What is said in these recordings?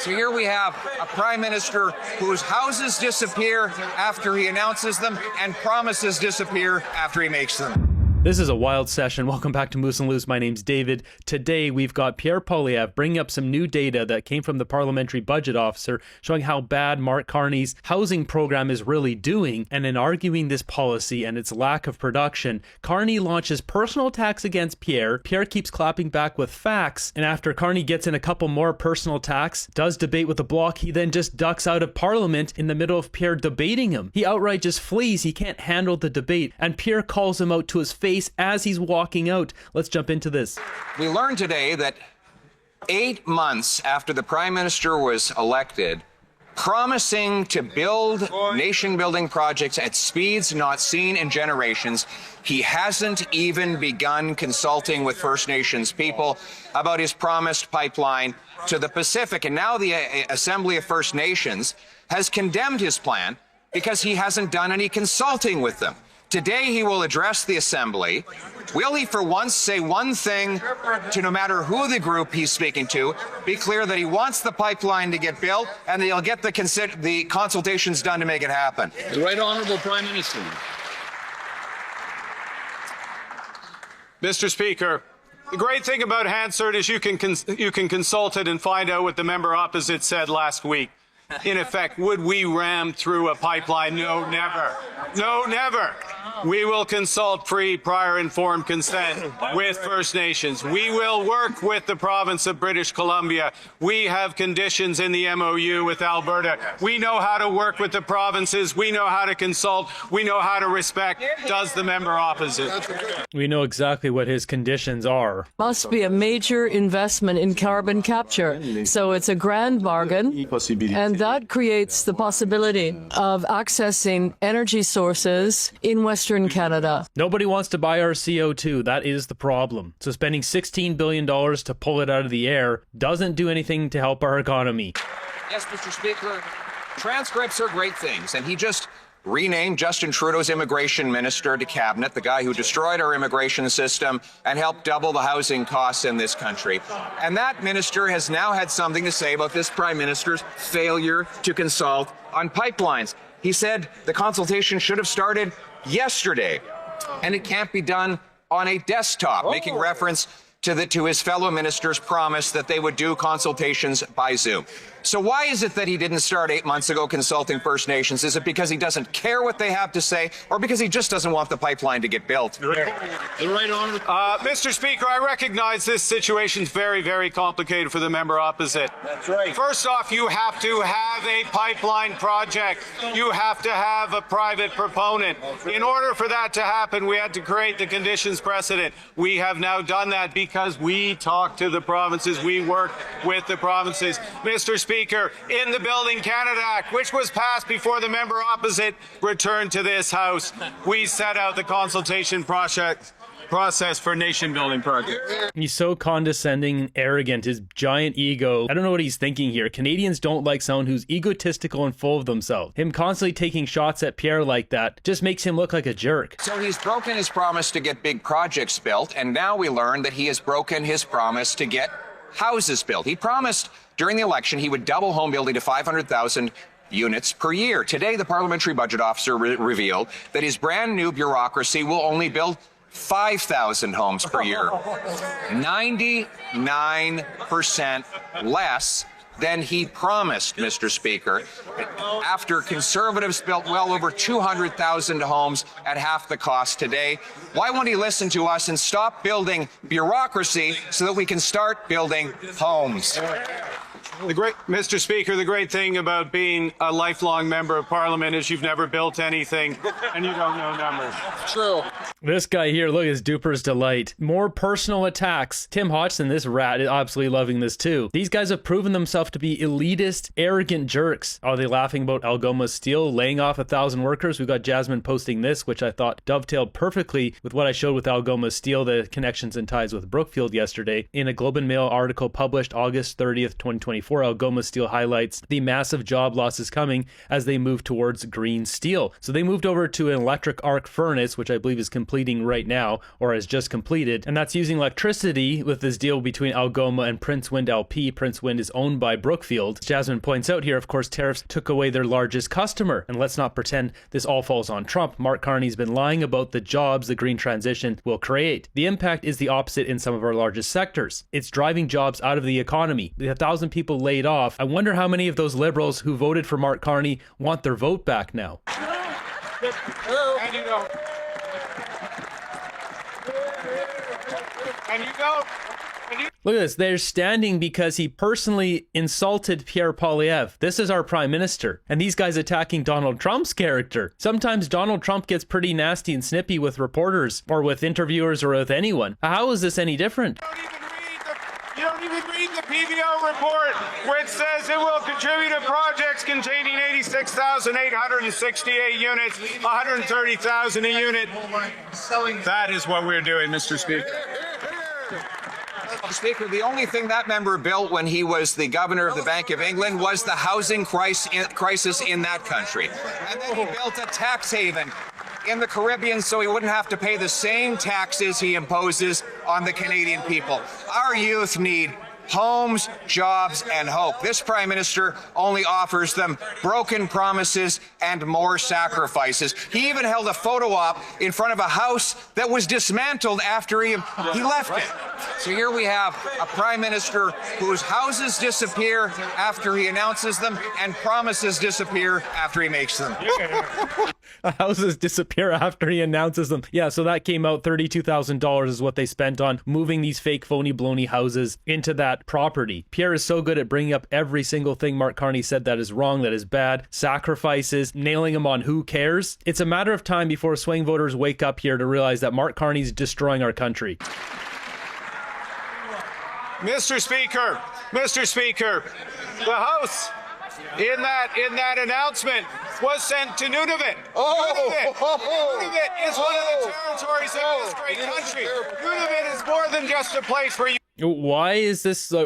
So here we have a prime minister whose houses disappear after he announces them and promises disappear after he makes them. This is a wild session. Welcome back to Moose and Loose. My name's David. Today, we've got Pierre bringing up some new data that came from the Parliamentary Budget Officer showing how bad Mark Carney's housing program is really doing. And in arguing this policy and its lack of production, Carney launches personal attacks against Pierre. Pierre keeps clapping back with facts. And after Carney gets in a couple more personal attacks, does debate with the Bloc, he then just ducks out of Parliament in the middle of Pierre debating him. He outright just flees. He can't handle the debate. And Pierre calls him out to his face as he's walking out. Let's jump into this. We learned today that 8 months after the Prime Minister was elected, promising to build nation-building projects at speeds not seen in generations, he hasn't even begun consulting with First Nations people about his promised pipeline to the Pacific. And now the Assembly of First Nations has condemned his plan because he hasn't done any consulting with them. Today he will address the Assembly. Will he for once say one thing to no matter who the group he's speaking to, be clear that he wants the pipeline to get built and that he'll get the consultations done to make it happen? The Right Honourable Prime Minister. Mr. Speaker, the great thing about Hansard is you can consult it and find out what the member opposite said last week. In effect, would we ram through a pipeline? No, never. No, never. We will consult free, prior, informed consent with First Nations. We will work with the province of British Columbia. We have conditions in the MOU with Alberta. We know how to work with the provinces. We know how to consult. We know how to respect. Does the member opposite? We know exactly what his conditions are. Must be a major investment in carbon capture. So it's a grand bargain, and that creates the possibility of accessing energy sources in Western Canada. Nobody wants to buy our CO2. That is the problem. So spending $16 billion to pull it out of the air doesn't do anything to help our economy. Yes, Mr. Speaker, transcripts are great things, and he just renamed Justin Trudeau's immigration minister to cabinet, the guy who destroyed our immigration system and helped double the housing costs in this country. And that minister has now had something to say about this prime minister's failure to consult on pipelines. He said the consultation should have started yesterday, and it can't be done on a desktop, making reference to his fellow ministers' promise that they would do consultations by Zoom. So why is it that he didn't start 8 months ago consulting First Nations? Is it because he doesn't care what they have to say, or because he just doesn't want the pipeline to get built? The Right Honourable. Mr. Speaker, I recognize this situation is very, very complicated for the member opposite. That's right. First off, you have to have a pipeline project. You have to have a private proponent. In order for that to happen, we had to create the conditions precedent. We have now done that because we talked to the provinces. We worked with the provinces. Mr. Speaker, in the Building Canada Act, which was passed before the member opposite returned to this House, we set out the consultation process for nation-building projects. He's so condescending and arrogant, his giant ego. I don't know what he's thinking here. Canadians don't like someone who's egotistical and full of themselves. Him constantly taking shots at Pierre like that just makes him look like a jerk. So he's broken his promise to get big projects built, and now we learn that he has broken his promise to get houses built. He promised during the election he would double home building to 500,000 units per year. Today, the Parliamentary Budget Officer revealed that his brand new bureaucracy will only build 5,000 homes per year. 99% less than he promised, Mr. Speaker, after Conservatives built well over 200,000 homes at half the cost today. Why won't he listen to us and stop building bureaucracy so that we can start building homes? Mr. Speaker, the great thing about being a lifelong member of Parliament is you've never built anything and you don't know numbers. True. This guy here, look, is Duper's delight. More personal attacks. Tim Hodgson, this rat, is absolutely loving this too. These guys have proven themselves to be elitist, arrogant jerks. Are they laughing about Algoma Steel laying off 1,000 workers? We got Jasmine posting this, which I thought dovetailed perfectly with what I showed with Algoma Steel, the connections and ties with Brookfield yesterday, in a Globe and Mail article published August 30th, 2024. for Algoma Steel highlights the massive job losses coming as they move towards green steel. So they moved over to an electric arc furnace, which I believe is completing right now or has just completed, and that's using electricity with this deal between Algoma and Prince Wind LP. Prince Wind is owned by Brookfield. Jasmine points out here, of course, tariffs took away their largest customer. And let's not pretend this all falls on Trump. Mark Carney's been lying about the jobs the green transition will create. The impact is the opposite in some of our largest sectors. It's driving jobs out of the economy. With 1,000 people laid off, I wonder how many of those liberals who voted for Mark Carney want their vote back now. And you go. And you go. Look at this. They're standing because he personally insulted Pierre Poilievre. This is our prime minister. And these guys attacking Donald Trump's character. Sometimes Donald Trump gets pretty nasty and snippy with reporters or with interviewers or with anyone. How is this any different? You don't even read the PBO report, which says it will contribute to projects containing 86,868 units, 130,000 a unit. That is what we're doing, Mr. Speaker. Mr. Speaker, the only thing that member built when he was the governor of the Bank of England was the housing crisis in that country. And then he built a tax haven in the Caribbean so he wouldn't have to pay the same taxes he imposes on the Canadian people. Our youth need homes, jobs, and hope. This Prime Minister only offers them broken promises and more sacrifices. He even held a photo op in front of a house that was dismantled after he left it. So here we have a Prime Minister whose houses disappear after he announces them and promises disappear after he makes them. Houses disappear after he announces them. Yeah, so that came out $32,000 is what they spent on moving these fake phony baloney houses into that property. Pierre is so good at bringing up every single thing Mark Carney said that is wrong, that is bad, sacrifices, nailing him on who cares. It's a matter of time before swing voters wake up here to realize that Mark Carney's destroying our country. Mr. Speaker, the House in that announcement was sent to Nunavut. Nunavut is one of the territories of this great country. Nunavut is more than just a place where you... Why is this like,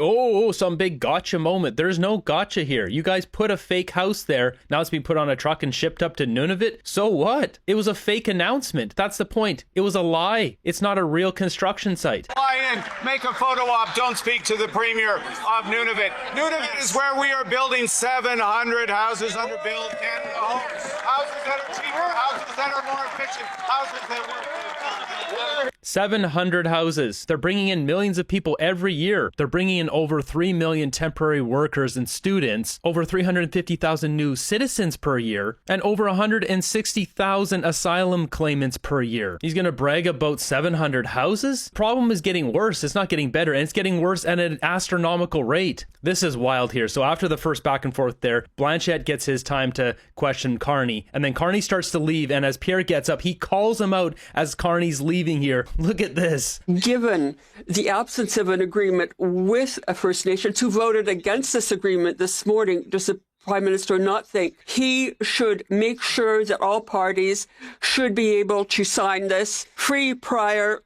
some big gotcha moment? There's no gotcha here. You guys put a fake house there. Now it's being put on a truck and shipped up to Nunavut. So what? It was a fake announcement. That's the point. It was a lie. It's not a real construction site. Fly in, make a photo op, don't speak to the Premier of Nunavut. Nunavut is where we are building 700 houses under Bill 10 homes. Houses that are cheaper, houses that are more efficient, houses that work. 700 houses. They're bringing in millions of people every year. They're bringing in over 3 million temporary workers and students, over 350,000 new citizens per year, and over 160,000 asylum claimants per year. He's going to brag about 700 houses? Problem is getting worse. It's not getting better, and it's getting worse at an astronomical rate. This is wild here. So after the first back and forth there, Blanchette gets his time to question Carney, and then Carney starts to leave, and as Pierre gets up, he calls him out as Carney's leaving here. Look at this. Given the absence of an agreement with First Nations who voted against this agreement this morning, does the Prime Minister not think he should make sure that all parties should be able to sign this free, prior,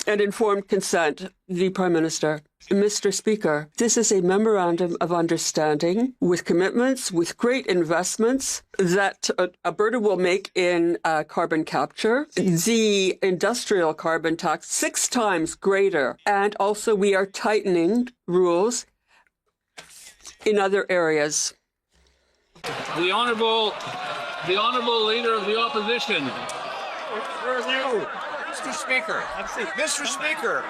and informed consent? The Prime Minister. Mr. Speaker, this is a memorandum of understanding with commitments, with great investments that Alberta will make in carbon capture, the industrial carbon tax 6 times greater, and also we are tightening rules in other areas. The honourable leader of the opposition. Where are you? Mr. Speaker,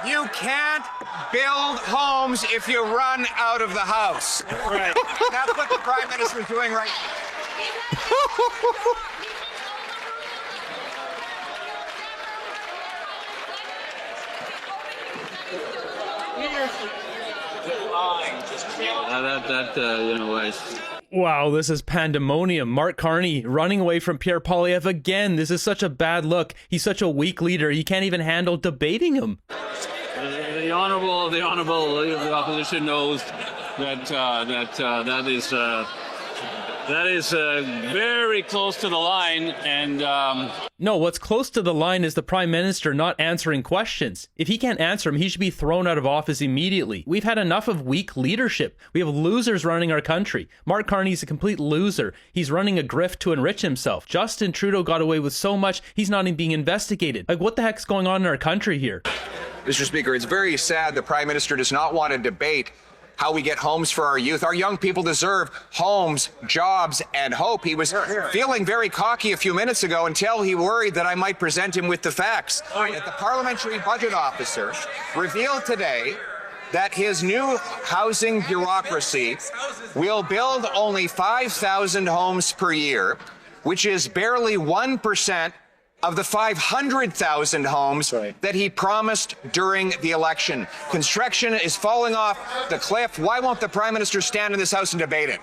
you can't build homes if you run out of the house. Right. That's what the Prime Minister is doing right Wow, this is pandemonium. Mark Carney running away from Pierre Poilievre again. This is such a bad look. He's such a weak leader. He can't even handle debating him. The honourable leader of the opposition knows that That is very close to the line, and No, what's close to the line is the Prime Minister not answering questions. If he can't answer them, he should be thrown out of office immediately. We've had enough of weak leadership. We have losers running our country. Mark Carney's a complete loser. He's running a grift to enrich himself. Justin Trudeau got away with so much, he's not even being investigated. Like, what the heck's going on in our country here? Mr. Speaker, it's very sad the Prime Minister does not want to debate how we get homes for our youth. Our young people deserve homes, jobs, and hope. He was feeling very cocky a few minutes ago until he worried that I might present him with the facts. That the parliamentary budget officer revealed today that his new housing bureaucracy will build only 5,000 homes per year, which is barely 1% of the 500,000 homes that he promised during the election. Construction is falling off the cliff. Why won't the Prime Minister stand in this House and debate it?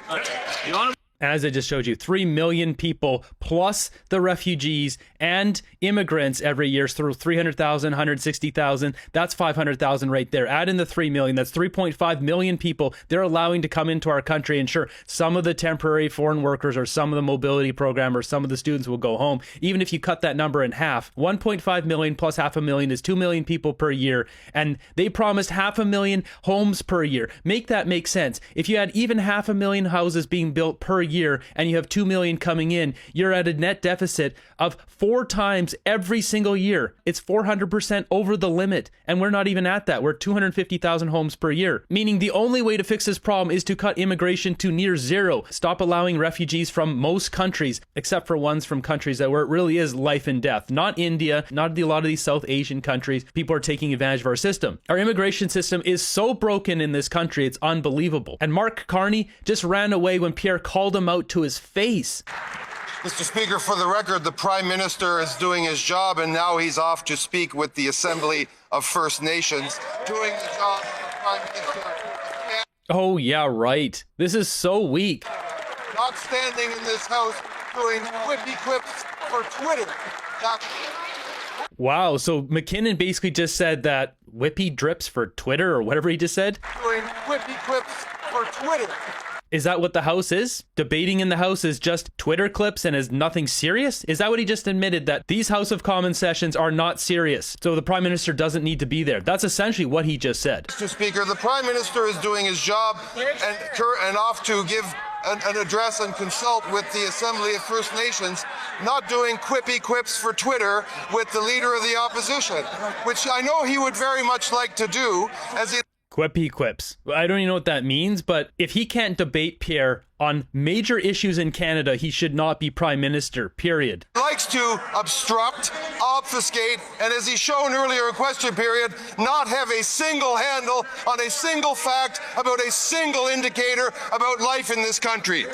As I just showed you, 3 million people plus the refugees and immigrants every year through 300,000, 160,000. That's 500,000 right there. Add in the 3 million. That's 3.5 million people they're allowing to come into our country. And sure, some of the temporary foreign workers or some of the mobility program or some of the students will go home. Even if you cut that number in half, 1.5 million plus 500,000 is 2 million people per year. And they promised 500,000 homes per year. Make that make sense. If you had even 500,000 houses being built per year and you have 2 million coming in, you're at a net deficit of 4 times every single year. It's 400% over the limit, and we're not even at that. We're 250,000 homes per year, meaning the only way to fix this problem is to cut immigration to near zero. Stop allowing refugees from most countries, except for ones from countries that where it really is life and death. Not India, not a lot of these South Asian countries. People are taking advantage of our system. Our immigration system is so broken in this country, it's unbelievable. And Mark Carney just ran away when Pierre called him out to his face. Mr. Speaker, for the record, the Prime Minister is doing his job, and now he's off to speak with the Assembly of First Nations, doing the job of the Prime Minister. Oh, yeah, right. This is so weak. Not standing in this House doing quippy quips for Twitter. Wow, so McKinnon basically just said that whippy drips for Twitter or whatever he just said? Doing quippy quips for Twitter. Is that what the House is? Debating in the House is just Twitter clips and is nothing serious? Is that what he just admitted, that these House of Commons sessions are not serious, so the Prime Minister doesn't need to be there? That's essentially what he just said. Mr. Speaker, the Prime Minister is doing his job and off to give an address and consult with the Assembly of First Nations, not doing quippy quips for Twitter with the Leader of the Opposition, which I know he would very much like to do, as he... Quippy quips. I don't even know what that means, but if he can't debate Pierre on major issues in Canada, he should not be Prime Minister, period. Likes to obstruct, obfuscate, and as he's shown earlier in question period, not have a single handle on a single fact about a single indicator about life in this country.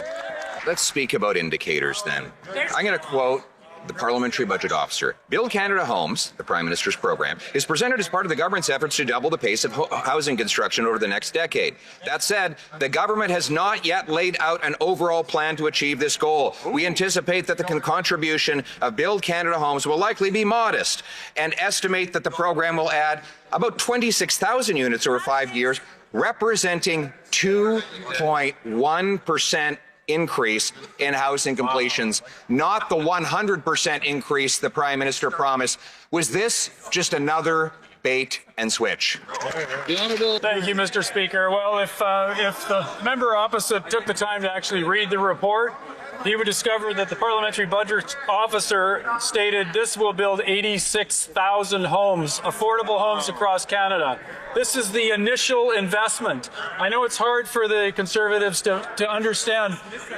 Let's speak about indicators then. I'm going to quote the Parliamentary Budget Officer. Build Canada Homes, the Prime Minister's program, is presented as part of the government's efforts to double the pace of housing construction over the next decade. That said, the government has not yet laid out an overall plan to achieve this goal. We anticipate that the contribution of Build Canada Homes will likely be modest and estimate that the program will add about 26,000 units over 5 years, representing 2.1% increase in housing completions, not the 100% increase the Prime Minister promised. Was this just another bait and switch? Thank you, Mr. Speaker. Well, if the member opposite took the time to actually read the report, he would discover that the Parliamentary Budget Officer stated this will build 86,000 homes, affordable homes across Canada. This is the initial investment. I know it's hard for the Conservatives to understand.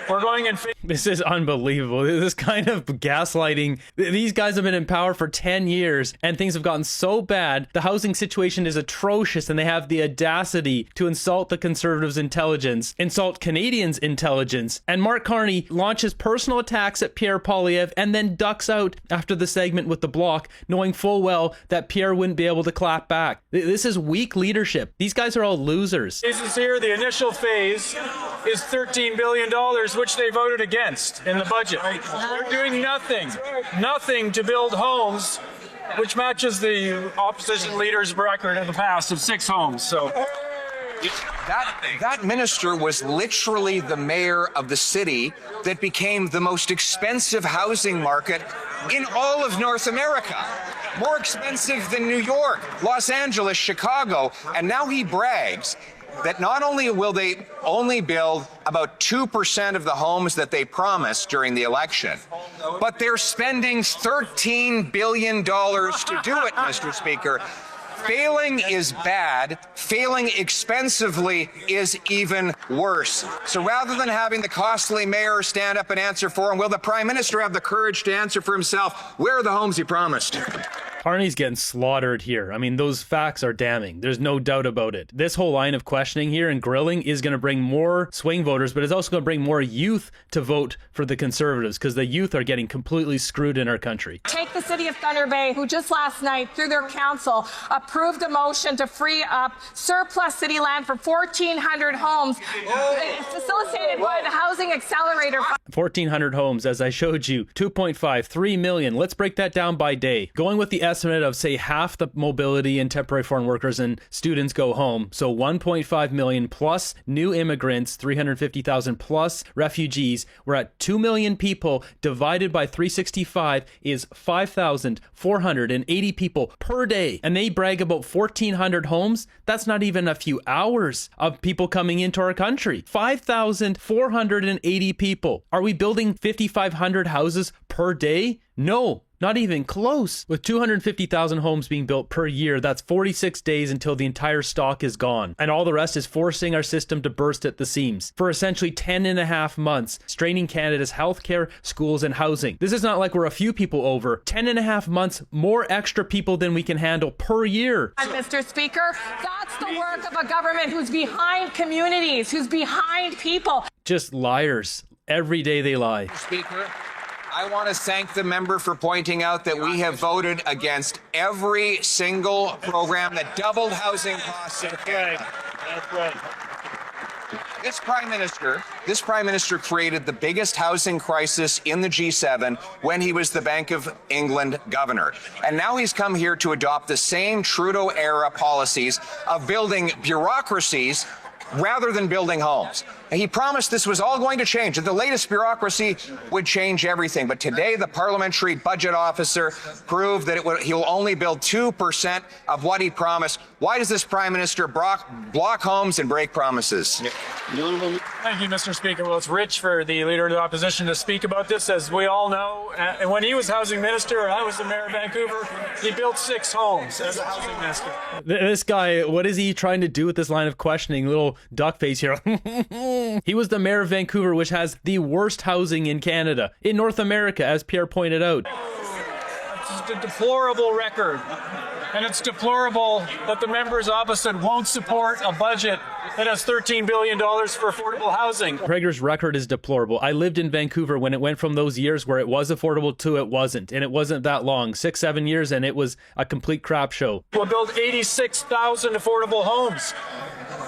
We're going in... This is unbelievable. This kind of gaslighting. These guys have been in power for 10 years and things have gotten so bad. The housing situation is atrocious and they have the audacity to insult the Conservatives' intelligence, insult Canadians' intelligence. And Mark Carney launches personal attacks at Pierre Poilievre and then ducks out after the segment with the Bloc, knowing full well that Pierre wouldn't be able to clap back. This is weak leadership. These guys are all losers. This is here. The initial phase is $13 billion, which they voted against in the budget. They're doing nothing to build homes, which matches the opposition leader's record in the past of 6 homes. So That minister was literally the mayor of the city that became the most expensive housing market in all of North America. More expensive than New York, Los Angeles, Chicago. And now he brags that not only will they only build about 2% of the homes that they promised during the election, but they're spending $13 billion to do it, Mr. Speaker. Failing is bad. Failing expensively is even worse. So rather than having the costly mayor stand up and answer for him, will the Prime Minister have the courage to answer for himself? Where are the homes he promised? Carney's getting slaughtered here. I mean, those facts are damning. There's no doubt about it. This whole line of questioning here and grilling is going to bring more swing voters, but it's also going to bring more youth to vote for the Conservatives because the youth are getting completely screwed in our country. Take the city of Thunder Bay, who just last night, through their council, approved a motion to free up surplus city land for 1,400 homes, facilitated by the Housing Accelerator. 1,400 homes, as I showed you, 2.5, 3 million. Let's break that down by day. Going with the estimate of, say, half the mobility and temporary foreign workers and students go home. So 1.5 million plus new immigrants, 350,000 plus refugees. We're at 2 million people divided by 365 is 5,480 people per day. And they brag about 1,400 homes. That's not even a few hours of people coming into our country. 5,480 people. Are we building 5,500 houses per day? No. Not even close. With 250,000 homes being built per year, that's 46 days until the entire stock is gone. And all the rest is forcing our system to burst at the seams for essentially 10 and a half months, straining Canada's healthcare, schools, and housing. This is not like we're a few people over. 10 and a half months, more extra people than we can handle per year. Mr. Speaker, that's the work of a government who's behind communities, who's behind people. Just liars. Every day they lie. Speaker, I want to thank the member for pointing out that we have voted against every single program that doubled housing costs in Canada. That's right. This Prime Minister created the biggest housing crisis in the G7 when he was the Bank of England governor. And now he's come here to adopt the same Trudeau-era policies of building bureaucracies rather than building homes. He promised this was all going to change, that the latest bureaucracy would change everything. But today, the parliamentary budget officer proved that he'll only build 2% of what he promised. Why does this Prime Minister block homes and break promises? Thank you, Mr. Speaker. Well, it's rich for the Leader of the Opposition to speak about this. As we all know, and when he was Housing Minister and I was the Mayor of Vancouver, he built 6 homes as a Housing Minister. This guy, what is he trying to do with this line of questioning? Little duck face here. He was the Mayor of Vancouver, which has the worst housing in Canada, in North America, as Pierre pointed out. It's a deplorable record. And it's deplorable that the members opposite won't support a budget that has $13 billion for affordable housing. Prager's record is deplorable. I lived in Vancouver when it went from those years where it was affordable to it wasn't. And it wasn't that long, 6-7 years, and it was a complete crap show. We'll build 86,000 affordable homes.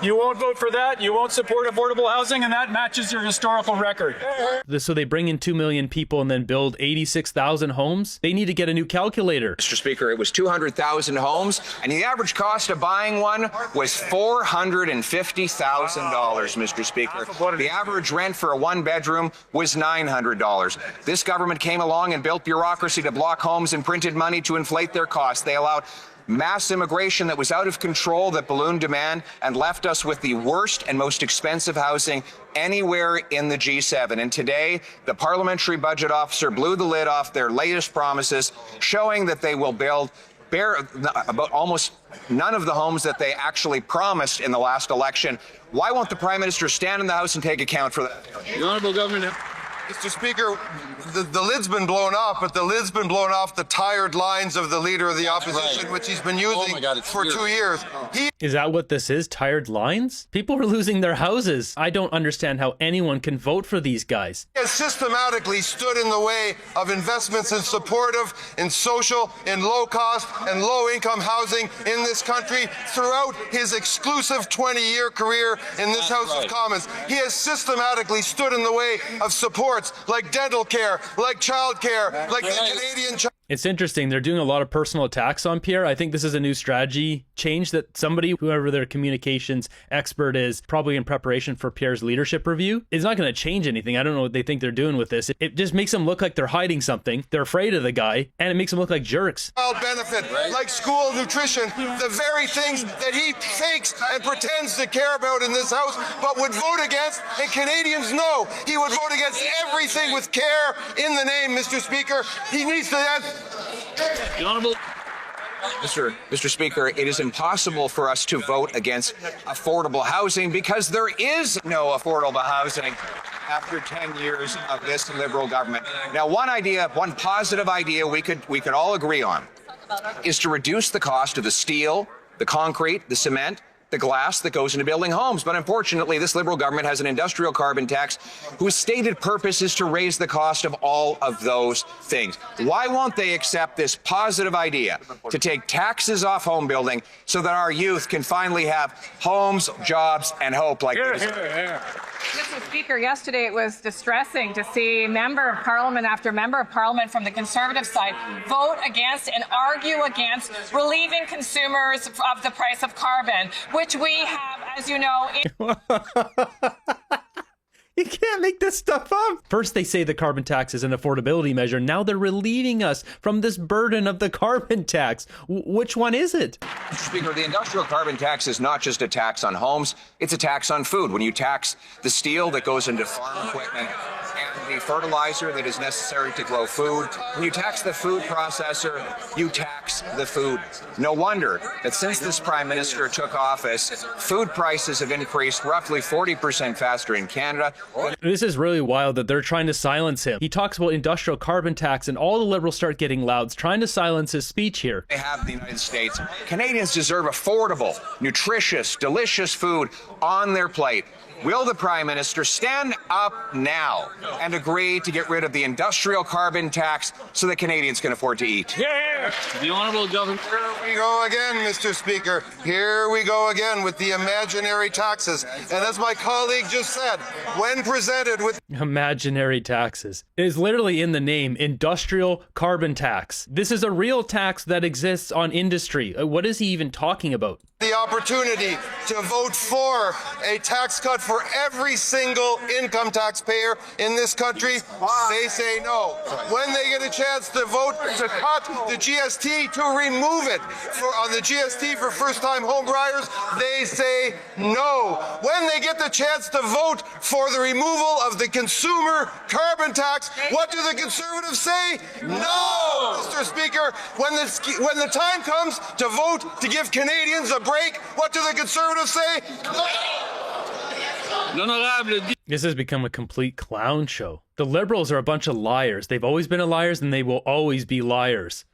You won't vote for that. You won't support affordable housing, and that matches your historical record. So they bring in 2 million people and then build 86,000 homes? They need to get a new calculator. Mr. Speaker, it was 200,000 homes, and the average cost of buying one was $450,000, Mr. Speaker. The average rent for a one-bedroom was $900. This government came along and built bureaucracy to block homes and printed money to inflate their costs. They allowed mass immigration that was out of control, that ballooned demand, and left us with the worst and most expensive housing anywhere in the G7. And today, the parliamentary budget officer blew the lid off their latest promises, showing that they will build about almost none of the homes that they actually promised in the last election. Why won't the Prime Minister stand in the House and take account for that? The Honourable Governor. Mr. Speaker, the lid's been blown off, but the lid's been blown off the tired lines of the Leader of the Opposition, which he's been using for 2 years. Is that what this is? Tired lines? People are losing their houses. I don't understand how anyone can vote for these guys. He has systematically stood in the way of investments in supportive, in social, in low-cost and low-income housing in this country throughout his exclusive 20-year career in this House of Commons. He has systematically stood in the way of supports like dental care, like child care, like the Canadian It's interesting. They're doing a lot of personal attacks on Pierre. I think this is a new strategy change that somebody, whoever their communications expert is, probably in preparation for Pierre's leadership review, is not going to change anything. I don't know what they think they're doing with this. It just makes them look like they're hiding something. They're afraid of the guy, and it makes them look like jerks. Benefit, like school nutrition, the very things that he fakes and pretends to care about in this House, but would vote against, and Canadians know he would vote against everything with care in the name, Mr. Speaker. He needs to... The Honourable. Mr. Speaker, it is impossible for us to vote against affordable housing because there is no affordable housing after 10 years of this Liberal government. Now, one positive idea we could all agree on is to reduce the cost of the steel, the concrete, the cement, the glass that goes into building homes. But unfortunately, this Liberal government has an industrial carbon tax whose stated purpose is to raise the cost of all of those things. Why won't they accept this positive idea to take taxes off home building so that our youth can finally have homes, jobs, and hope like this? Mr. Speaker, yesterday it was distressing to see member of parliament after member of parliament from the Conservative side vote against and argue against relieving consumers of the price of carbon, which we have, as you know... You can't make this stuff up. First, they say the carbon tax is an affordability measure. Now they're relieving us from this burden of the carbon tax. Which one is it? Mr. Speaker, the industrial carbon tax is not just a tax on homes, it's a tax on food. When you tax the steel that goes into farm equipment and the fertilizer that is necessary to grow food, when you tax the food processor, you tax the food. No wonder that since this Prime Minister took office, food prices have increased roughly 40% faster in Canada. This is really wild that they're trying to silence him. He talks about industrial carbon tax and all the Liberals start getting loud, trying to silence his speech here. They have in the United States. Canadians deserve affordable, nutritious, delicious food on their plate. Will the Prime Minister stand up now and agree to get rid of the industrial carbon tax so that Canadians can afford to eat? Yeah. The Honourable Governor. Here we go again, Mr. Speaker. Here we go again with the imaginary taxes. And as my colleague just said, when presented with imaginary taxes, it is literally in the name, industrial carbon tax. This is a real tax that exists on industry. What is he even talking about? The opportunity to vote for a tax cut for every single income taxpayer in this country, they say no. When they get a chance to vote to cut the GST, to remove it on the GST for first-time home buyers, they say no. When they get the chance to vote for the removal of the consumer carbon tax, what do the Conservatives say? No, Mr. Speaker. When the time comes to vote to give Canadians a break, what do the Conservatives say? This has become a complete clown show. The Liberals are a bunch of liars. They've always been liars and they will always be liars.